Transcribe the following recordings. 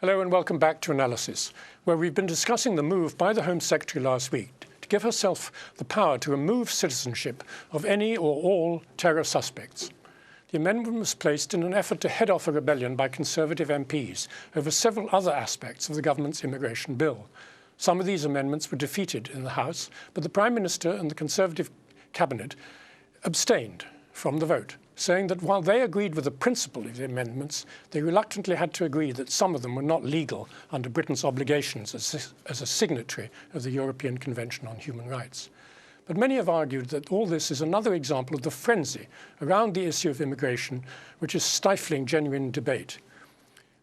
Hello and welcome back to Analysis, where we've been discussing the move by the Home Secretary last week to give herself the power to remove citizenship of any or all terror suspects. The amendment was placed in an effort to head off a rebellion by Conservative MPs over several other aspects of the government's immigration bill. Some of these amendments were defeated in the House, but the Prime Minister and the Conservative Cabinet abstained from the vote, saying that while they agreed with the principle of the amendments, they reluctantly had to agree that some of them were not legal under Britain's obligations as a signatory of the European Convention on Human Rights. But many have argued that all this is another example of the frenzy around the issue of immigration, which is stifling genuine debate.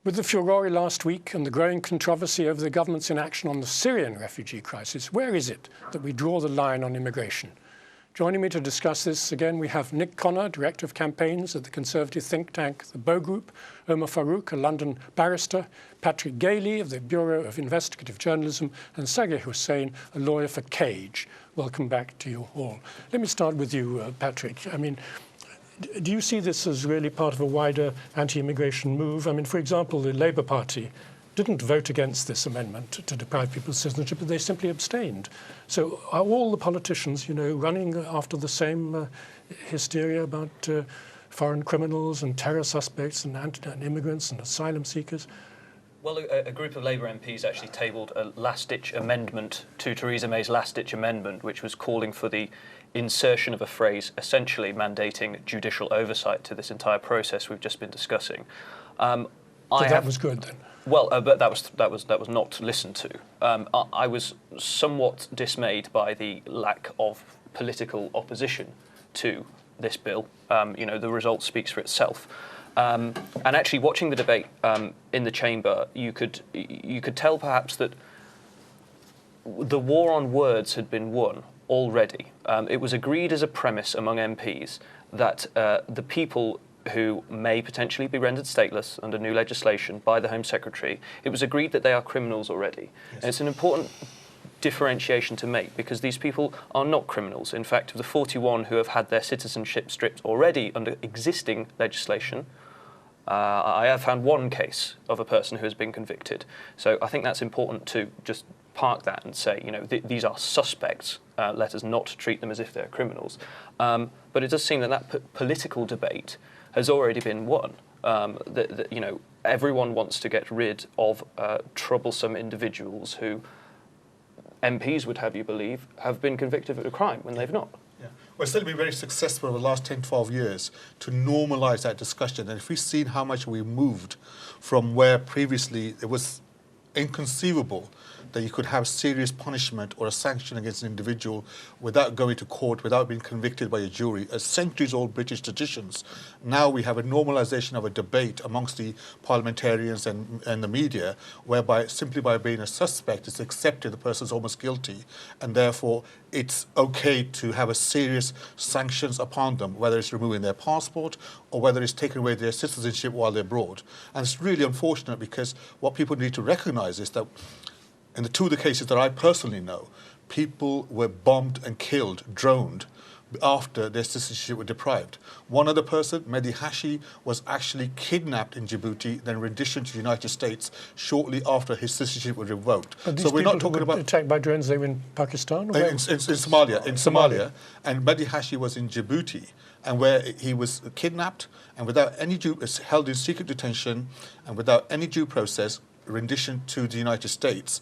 With the furore last week and the growing controversy over the government's inaction on the Syrian refugee crisis, where is it that we draw the line on immigration? Joining me to discuss this again, we have Nick Connor, Director of Campaigns at the Conservative think tank The Bow Group, Omar Farouk, a London barrister, Patrick Gailey of the Bureau of Investigative Journalism, and Sagi Hussain, a lawyer for Cage. Welcome back to you all. Let me start with you, Patrick. I mean, do you see this as really part of a wider anti-immigration move? I mean, for example, the Labour Party didn't vote against this amendment to deprive people of citizenship, but they simply abstained. So are all the politicians, running after the same hysteria about foreign criminals and terror suspects and immigrants and asylum seekers? Well, a group of Labour MPs actually tabled a last-ditch amendment to Theresa May's last-ditch amendment, which was calling for the insertion of a phrase essentially mandating judicial oversight to this entire process we've just been discussing. So that was good then? Well, but that was not listened to. I was somewhat dismayed by the lack of political opposition to this bill. The result speaks for itself. And actually, watching the debate in the chamber, you could tell perhaps that the war on words had been won already. It was agreed as a premise among MPs that the people who may potentially be rendered stateless under new legislation by the Home Secretary, it was agreed that they are criminals already. Yes. And it's an important differentiation to make because these people are not criminals. In fact, of the 41 who have had their citizenship stripped already under existing legislation, I have found one case of a person who has been convicted. So I think that's important to just park that and say, these are suspects. Let us not treat them as if they're criminals. But it does seem that political debate has already been won. Everyone wants to get rid of troublesome individuals who MPs would have you believe have been convicted of a crime when they've not. Yeah. Well, it's certainly been very successful over the last 10, 12 years to normalise that discussion. And if we've seen how much we moved from where previously it was inconceivable that you could have serious punishment or a sanction against an individual without going to court, without being convicted by a jury, as centuries-old British traditions. Now we have a normalisation of a debate amongst the parliamentarians and the media, whereby simply by being a suspect, it's accepted the person's almost guilty, and therefore it's okay to have a serious sanctions upon them, whether it's removing their passport or whether it's taking away their citizenship while they're abroad. And it's really unfortunate because what people need to recognise is that in the two of the cases that I personally know, people were bombed and killed, droned, after their citizenship were deprived. One other person, Mehdi Hashi, was actually kidnapped in Djibouti, then renditioned to the United States shortly after his citizenship was revoked. But these so we're not talking about attacked by drones. They were in Pakistan, or in Somalia. In Somalia, and Mehdi Hashi was in Djibouti, and where he was kidnapped and without any held in secret detention and without any due process, rendition to the United States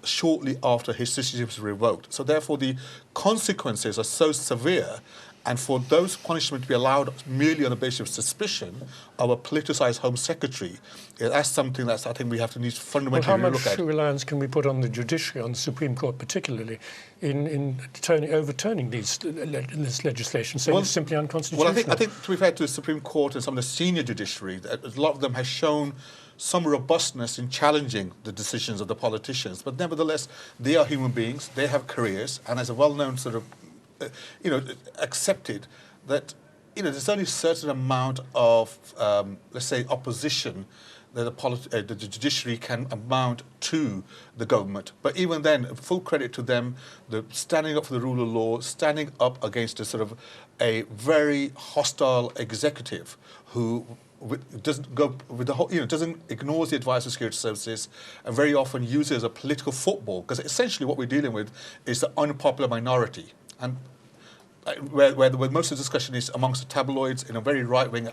shortly after his citizenship was revoked. So therefore the consequences are so severe, and for those punishments to be allowed merely on the basis of suspicion of a politicised Home Secretary, that's something that I think we have to need to fundamentally look at. How much reliance can we put on the judiciary, on the Supreme Court particularly, in overturning this legislation, saying it's simply unconstitutional? Well, I think to be fair to the Supreme Court and some of the senior judiciary, a lot of them have shown some robustness in challenging the decisions of the politicians. But nevertheless, they are human beings, they have careers, and as a well-known sort of, accepted that, there's only a certain amount of, let's say, opposition that the judiciary can amount to the government. But even then, full credit to them, the standing up for the rule of law, standing up against a sort of a very hostile executive who doesn't go with the whole, doesn't ignores the advice of security services, and very often uses it as a political football, because essentially what we're dealing with is the unpopular minority, and where most of the discussion is amongst the tabloids in a very right-wing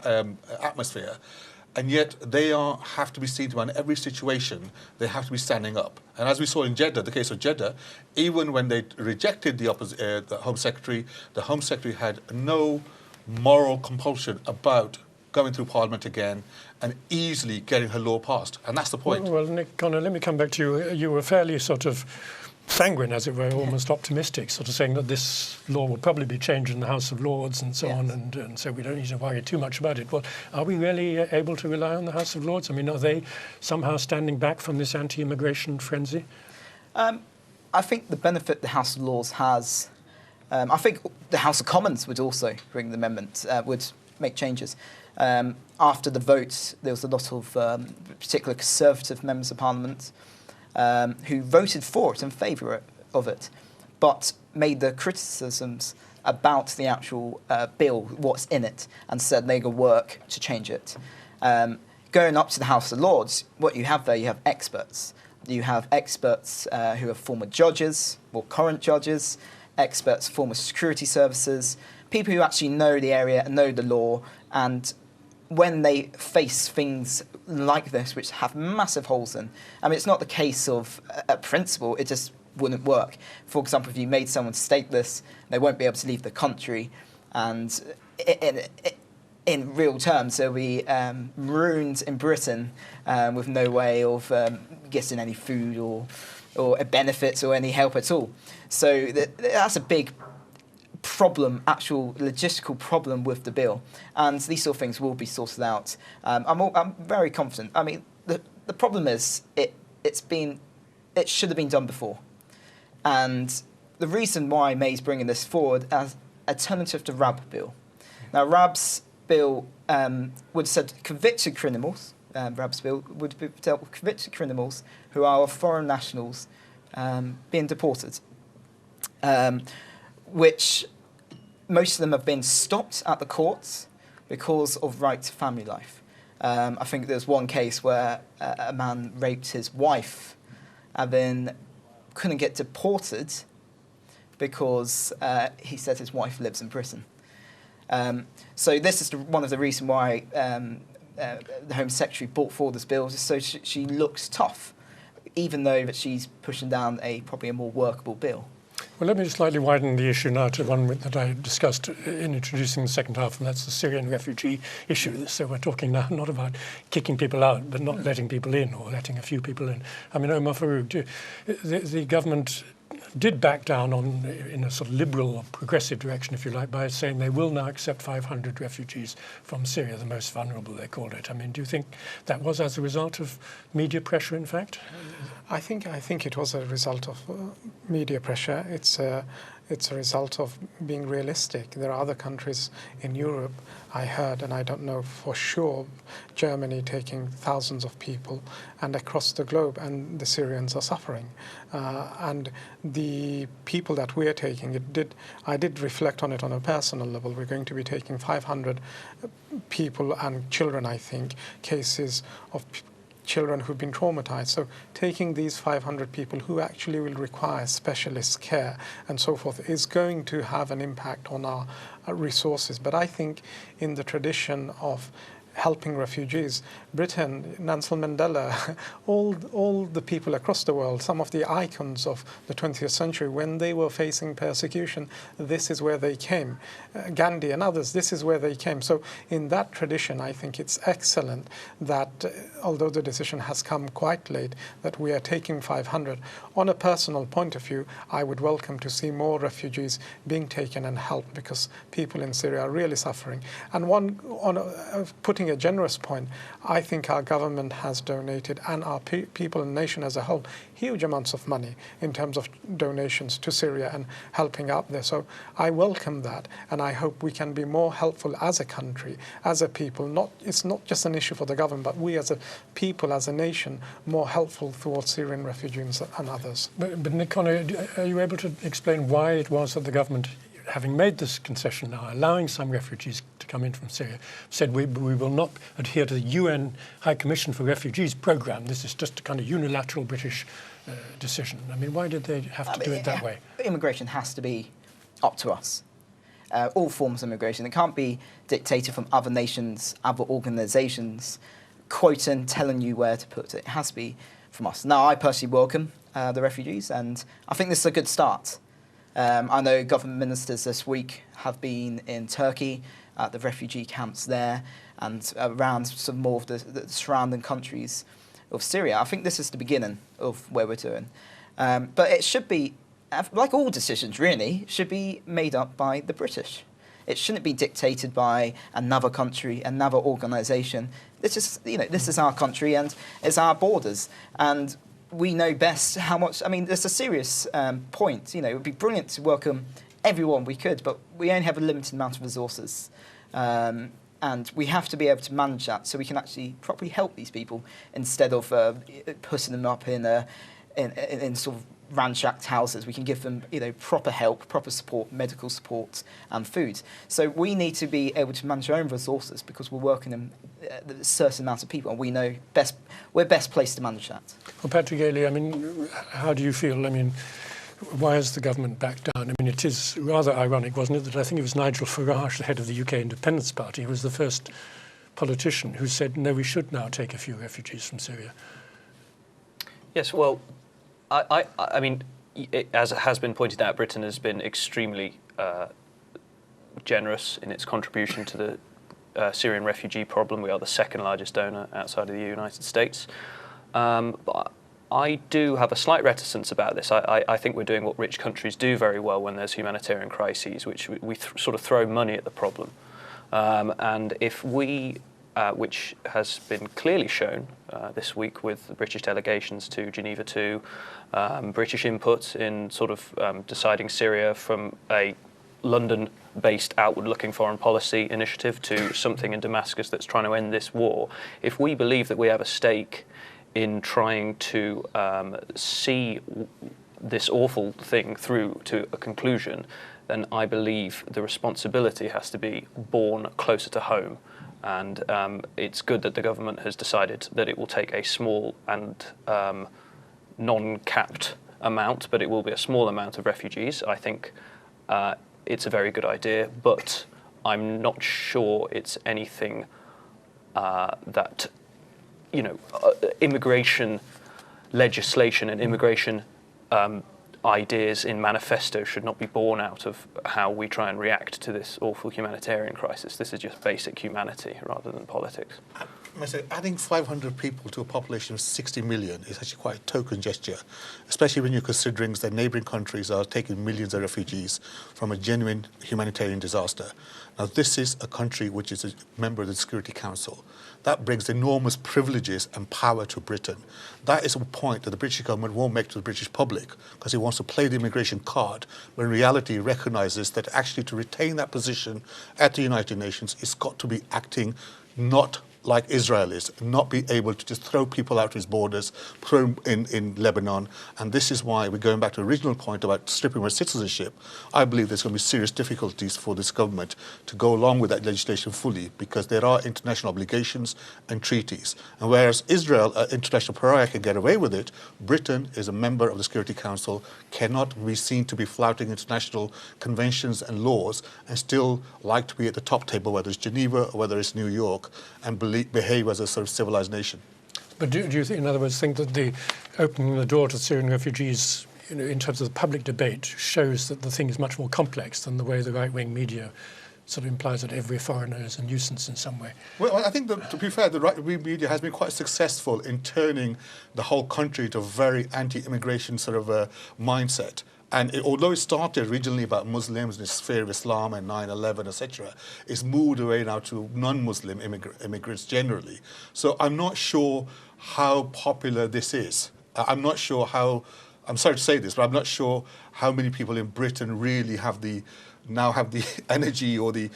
atmosphere. And yet they have to be seen to, in every situation, they have to be standing up. And as we saw in Jeddah, the case of Jeddah, even when they rejected the Home Secretary had no moral compulsion about going through Parliament again and easily getting her law passed. And that's the point. Well, Nick Connor, let me come back to you. You were fairly sort of sanguine, as it were, almost optimistic, sort of saying that this law will probably be changed in the House of Lords and so on, and so we don't need to worry too much about it. Well, are we really able to rely on the House of Lords? I mean, are they somehow standing back from this anti-immigration frenzy? I think the benefit the House of Lords has, I think the House of Commons would also bring the amendment, would make changes. After the vote, there was a lot of particular Conservative members of Parliament who voted for it, in favour of it, but made the criticisms about the actual bill, what's in it, and said they're going to work to change it. Going up to the House of Lords, what you have there, you have experts. You have experts who are former judges or current judges, experts, former security services, people who actually know the area and know the law, and when they face things like this, which have massive holes in, I mean, it's not the case of a principle, it just wouldn't work. For example, if you made someone stateless, they won't be able to leave the country, and in real terms, they'll be ruined in Britain with no way of getting any food or benefits or any help at all. So that's a big problem, actual logistical problem with the bill, and these sort of things will be sorted out. I'm very confident. I mean, the problem is it should have been done before, and the reason why May's bringing this forward as alternative to RAB bill. Now, RAB's bill would said convicted criminals. RAB's bill would be dealt with convicted criminals who are foreign nationals being deported. Which most of them have been stopped at the courts because of right to family life. I think there's one case where a man raped his wife and then couldn't get deported because he said his wife lives in prison. So this is one of the reasons why the Home Secretary brought forward this bill, just so she looks tough, even though that she's pushing down probably a more workable bill. Well, let me just slightly widen the issue now to one that I discussed in introducing the second half, and that's the Syrian refugee issue. So we're talking now not about kicking people out, but not letting people in or letting a few people in. I mean, Omar Farouk, the government did back down in a sort of liberal or progressive direction, if you like, by saying they will now accept 500 refugees from Syria, the most vulnerable, they called it. I mean, do you think that was as a result of media pressure, in fact? I think it was a result of media pressure. It's a result of being realistic. There are other countries in Europe, I heard, and I don't know for sure, Germany taking thousands of people, and across the globe, and the Syrians are suffering. And the people that we're taking, I did reflect on it on a personal level. We're going to be taking 500 people and children, I think, cases of children who've been traumatized. So taking these 500 people who actually will require specialist care and so forth is going to have an impact on our resources. But I think in the tradition of helping refugees, Britain, Nelson Mandela, all the people across the world, some of the icons of the 20th century, when they were facing persecution, this is where they came. Gandhi and others, this is where they came. So in that tradition, I think it's excellent that, although the decision has come quite late, that we are taking 500. On a personal point of view, I would welcome to see more refugees being taken and helped, because people in Syria are really suffering. And putting a generous point, I think our government has donated, and our people and nation as a whole, huge amounts of money in terms of donations to Syria and helping out there. So I welcome that, and I hope we can be more helpful as a country, as a people. It's not just an issue for the government, but we as a people, as a nation, more helpful towards Syrian refugees and others. But Nick Connor, are you able to explain why it was that the government having made this concession now, allowing some refugees to come in from Syria, said we will not adhere to the UN High Commission for Refugees programme. This is just a kind of unilateral British decision. I mean, why did they have to do it that way? Immigration has to be up to us. All forms of immigration. It can't be dictated from other nations, other organisations, quoting, telling you where to put it. It has to be from us. Now, I personally welcome the refugees, and I think this is a good start. I know government ministers this week have been in Turkey, at the refugee camps there, and around some more of the surrounding countries of Syria. I think this is the beginning of where we're doing. But it should be, like all decisions really, should be made up by the British. It shouldn't be dictated by another country, another organisation. This is our country and it's our borders. And we know best how much, I mean, there's a serious point. It would be brilliant to welcome everyone we could, but we only have a limited amount of resources. And we have to be able to manage that so we can actually properly help these people instead of putting them up in sort of ransacked houses. We can give them proper help, proper support, medical support and food. So we need to be able to manage our own resources because we're working in a certain amount of people and we know we're best placed to manage that. Well, Patrick Ailey, I mean, how do you feel? I mean, why has the government backed down? I mean, it is rather ironic, wasn't it, that I think it was Nigel Farage, the head of the UK Independence Party, who was the first politician who said, no, we should now take a few refugees from Syria. Yes, well, I mean, as it has been pointed out, Britain has been extremely generous in its contribution to the Syrian refugee problem. We are the second largest donor outside of the United States. But I do have a slight reticence about this. I think we're doing what rich countries do very well when there's humanitarian crises, which we sort of throw money at the problem. And if we, which has been clearly shown this week with the British delegations to Geneva II, British input in sort of deciding Syria from a London-based outward-looking foreign policy initiative to something in Damascus that's trying to end this war. If we believe that we have a stake in trying to see this awful thing through to a conclusion, then I believe the responsibility has to be borne closer to home. And it's good that the government has decided that it will take a small and non-capped amount, but it will be a small amount of refugees. I think it's a very good idea, but I'm not sure it's anything that, immigration legislation and immigration ideas in manifesto should not be born out of how we try and react to this awful humanitarian crisis. This is just basic humanity rather than politics. I say, adding 500 people to a population of 60 million is actually quite a token gesture, especially when you're considering that neighbouring countries are taking millions of refugees from a genuine humanitarian disaster. Now, this is a country which is a member of the Security Council. That brings enormous privileges and power to Britain. That is a point that the British government won't make to the British public because it wants to play the immigration card, but in reality it recognises that actually to retain that position at the United Nations, it's got to be acting not like Israel is, not be able to just throw people out of its borders, throw them in Lebanon. And this is why we're going back to the original point about stripping away citizenship. I believe there's going to be serious difficulties for this government to go along with that legislation fully because there are international obligations and treaties. And whereas Israel, an international pariah, can get away with it, Britain is a member of the Security Council, cannot be seen to be flouting international conventions and laws and still like to be at the top table, whether it's Geneva or whether it's New York, and behave as a sort of civilized nation. But do you, in other words, think that the opening the door to Syrian refugees, in terms of the public debate, shows that the thing is much more complex than the way the right-wing media sort of implies that every foreigner is a nuisance in some way? Well, I think that, to be fair, the right-wing media has been quite successful in turning the whole country into a very anti-immigration sort of mindset. And although it started originally about Muslims and the sphere of Islam and 9/11, etc., it's moved away now to non-Muslim immigrants generally. So I'm not sure how popular this is. I'm not sure how, I'm sorry to say this, but I'm not sure how many people in Britain really have the energy or the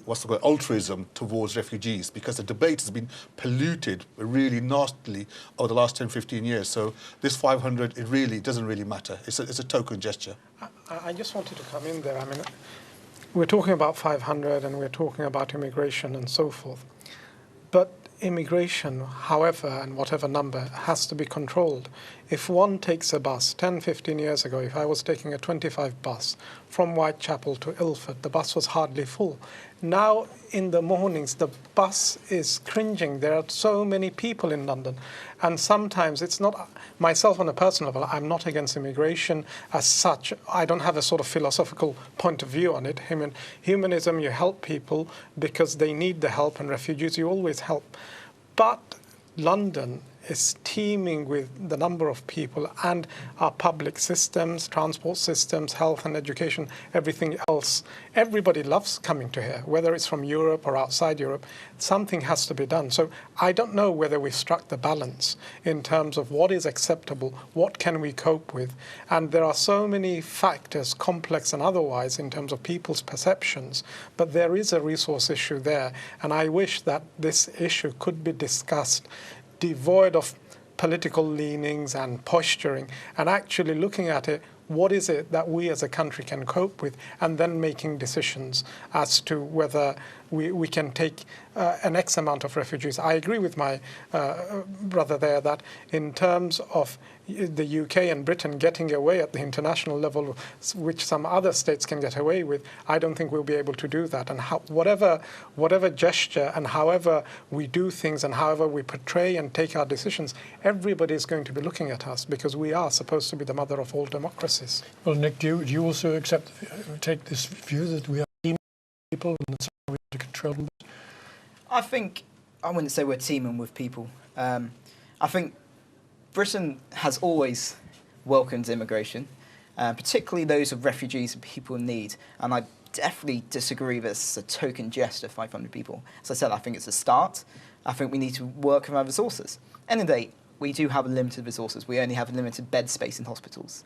what's the word, altruism towards refugees, because the debate has been polluted really nastily over the last 10, 15 years. So this 500, it really doesn't really matter. It's a token gesture. I just wanted to come in there. I mean, we're talking about 500 and we're talking about immigration and so forth. But immigration, however and whatever number, has to be controlled. If one takes a bus, 10, 15 years ago, if I was taking a 25 bus from Whitechapel to Ilford, the bus was hardly full. Now, in the mornings, the bus is cringing. There are so many people in London. And sometimes it's not, myself on a personal level, I'm not against immigration as such. I don't have a sort of philosophical point of view on it. Humanism, you help people because they need the help, and refugees, you always help. But London is teeming with the number of people, and our public systems, transport systems, health and education, everything else. Everybody loves coming to here, whether it's from Europe or outside Europe. Something has to be done. So I don't know whether we struck the balance in terms of what is acceptable, what can we cope with. And there are so many factors, complex and otherwise, in terms of people's perceptions. But there is a resource issue there. And I wish that this issue could be discussed devoid of political leanings and posturing, and actually looking at it, what is it that we as a country can cope with, and then making decisions as to whether we can take an X amount of refugees. I agree with my brother there that in terms of the UK and Britain getting away at the international level, which some other states can get away with, I don't think we'll be able to do that. And whatever gesture and however we do things and however we portray and take our decisions, everybody is going to be looking at us because we are supposed to be the mother of all democracies. Well, Nick, do you also take this view that we are teaming people and that's how we have to control them? I think, I wouldn't say we're teaming with people. I think Britain has always welcomed immigration, particularly those of refugees and people in need. And I definitely disagree that it's a token gesture, 500 people. As I said, I think it's a start. I think we need to work with our resources. End of the day, we do have limited resources. We only have limited bed space in hospitals.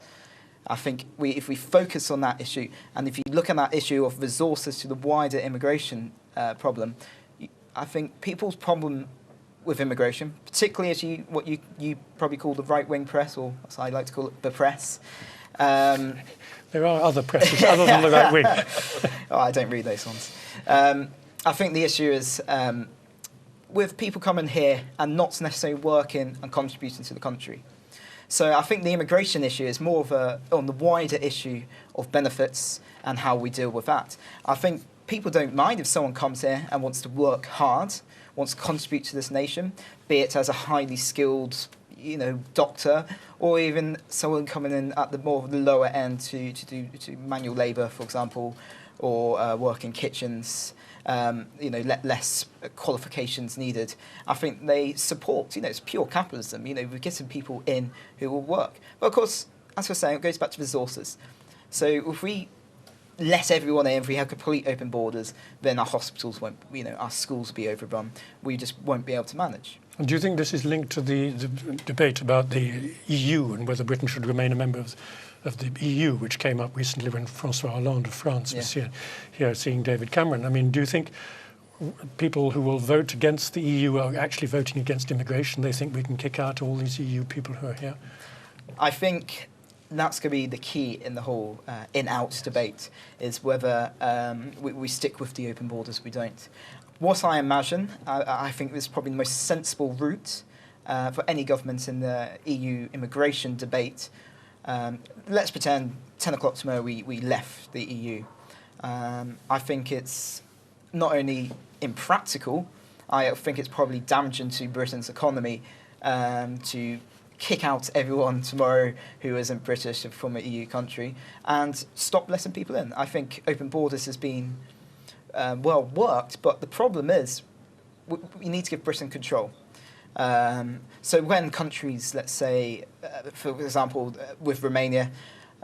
I think if we focus on that issue, and if you look at that issue of resources to the wider immigration problem, I think people's problem with immigration, particularly as what you probably call the right-wing press, or as I like to call it, the press. There are other presses other than the right wing. Oh, I don't read those ones. I think the issue is with people coming here and not necessarily working and contributing to the country. So I think the immigration issue is more of on the wider issue of benefits and how we deal with that. I think people don't mind if someone comes here and wants to work hard, wants to contribute to this nation, be it as a highly skilled, doctor, or even someone coming in at the more of the lower end to do manual labour, for example, or work in kitchens. Less qualifications needed. I think they support, it's pure capitalism. We're getting people in who will work. But of course, as we're saying, it goes back to resources. So if we let everyone in, if we have complete open borders, then our hospitals won't, our schools will be overrun. We just won't be able to manage. And do you think this is linked to the debate about the EU and whether Britain should remain a member of the EU, which came up recently when François Hollande of France was here seeing David Cameron? I mean, do you think people who will vote against the EU are actually voting against immigration? They think we can kick out all these EU people who are here? I think that's going to be the key in the whole in-out debate, is whether we stick with the open borders, we don't. What I imagine, I think this is probably the most sensible route for any government in the EU immigration debate. Let's pretend 10 o'clock tomorrow we left the EU. I think it's not only impractical, I think it's probably damaging to Britain's economy to kick out everyone tomorrow who isn't British from an EU country and stop letting people in. I think open borders has been well worked, but the problem is we need to give Britain control. So when countries, let's say, for example, with Romania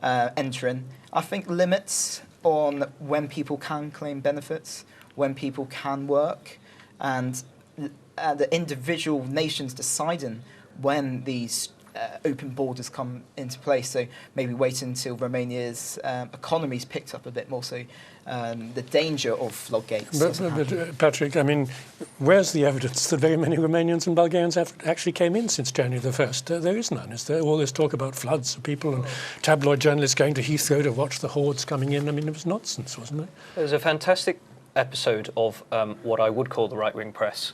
entering, I think limits on when people can claim benefits, when people can work, and the individual nations deciding when these open borders come into place. So maybe wait until Romania's economy's picked up a bit more. So the danger of floodgates. But Patrick, I mean, where's the evidence that very many Romanians and Bulgarians have actually came in since January the 1st? There is none, is there? All this talk about floods of people and tabloid journalists going to Heathrow to watch the hordes coming in. I mean, it was nonsense, wasn't it? There's a fantastic episode of what I would call the right-wing press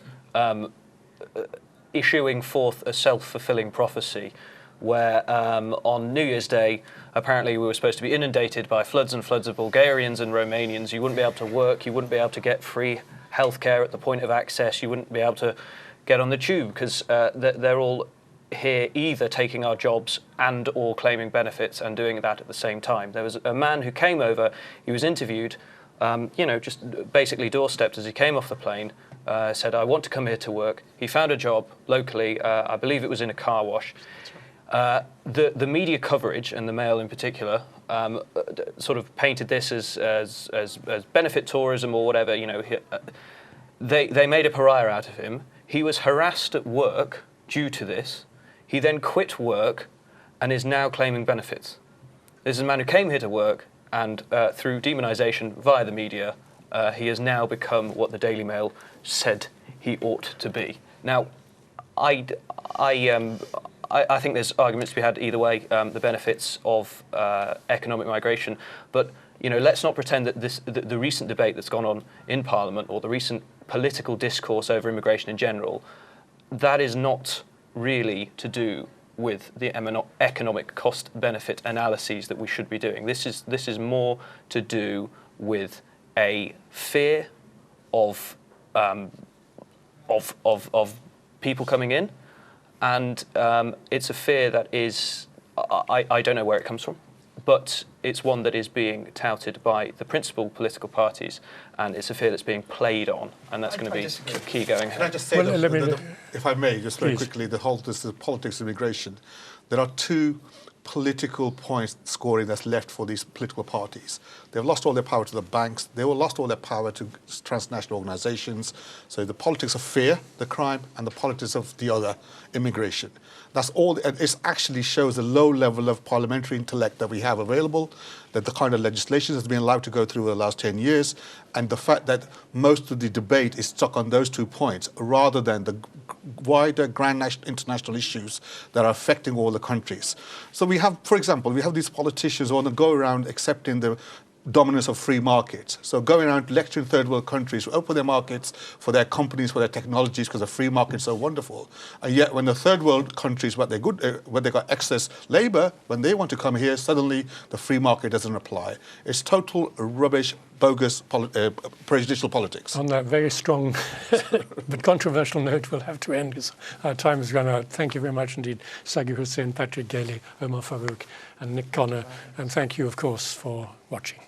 issuing forth a self-fulfilling prophecy where on New Year's Day, apparently we were supposed to be inundated by floods and floods of Bulgarians and Romanians. You wouldn't be able to work, you wouldn't be able to get free healthcare at the point of access, you wouldn't be able to get on the tube because they're all here either taking our jobs and or claiming benefits and doing that at the same time. There was a man who came over, he was interviewed, just basically doorstepped as he came off the plane, said, I want to come here to work. He found a job locally, I believe it was in a car wash. The media coverage, and the Mail in particular, sort of painted this as benefit tourism or whatever. They made a pariah out of him. He was harassed at work due to this. He then quit work and is now claiming benefits. This is a man who came here to work and through demonisation via the media, he has now become what the Daily Mail said he ought to be. Now, I think there's arguments to be had either way, the benefits of economic migration, but let's not pretend that the recent debate that's gone on in Parliament or the recent political discourse over immigration in general, that is not really to do with the economic cost-benefit analyses that we should be doing. This is more to do with a fear of people coming in, and it's a fear that is I don't know where it comes from, but it's one that is being touted by the principal political parties, and it's a fear that's being played on, and that's going to be key going ahead. Can I just say, if I may, just very quickly, this is politics of immigration. There are two political point scoring that's left for these political parties. They've lost all their power to the banks. They've lost all their power to transnational organizations. So the politics of fear, the crime, and the politics of the other, immigration. That's all. And it actually shows the low level of parliamentary intellect that we have available, that the kind of legislation that's been allowed to go through the last 10 years, and the fact that most of the debate is stuck on those 2 points rather than the wider grand international issues that are affecting all the countries. So we have, for example, we have these politicians who want to go around accepting the dominance of free markets. So going around lecturing third world countries to open their markets for their companies, for their technologies, because the free market is so wonderful. And yet when the third world countries, when they got excess labor, when they want to come here, suddenly the free market doesn't apply. It's total rubbish, bogus, prejudicial politics. On that very strong but controversial note, we'll have to end because our time has run out. Thank you very much indeed, Saguy Hussain, Patrick Gailey, Omar Farouk, and Nick Connor. And thank you, of course, for watching.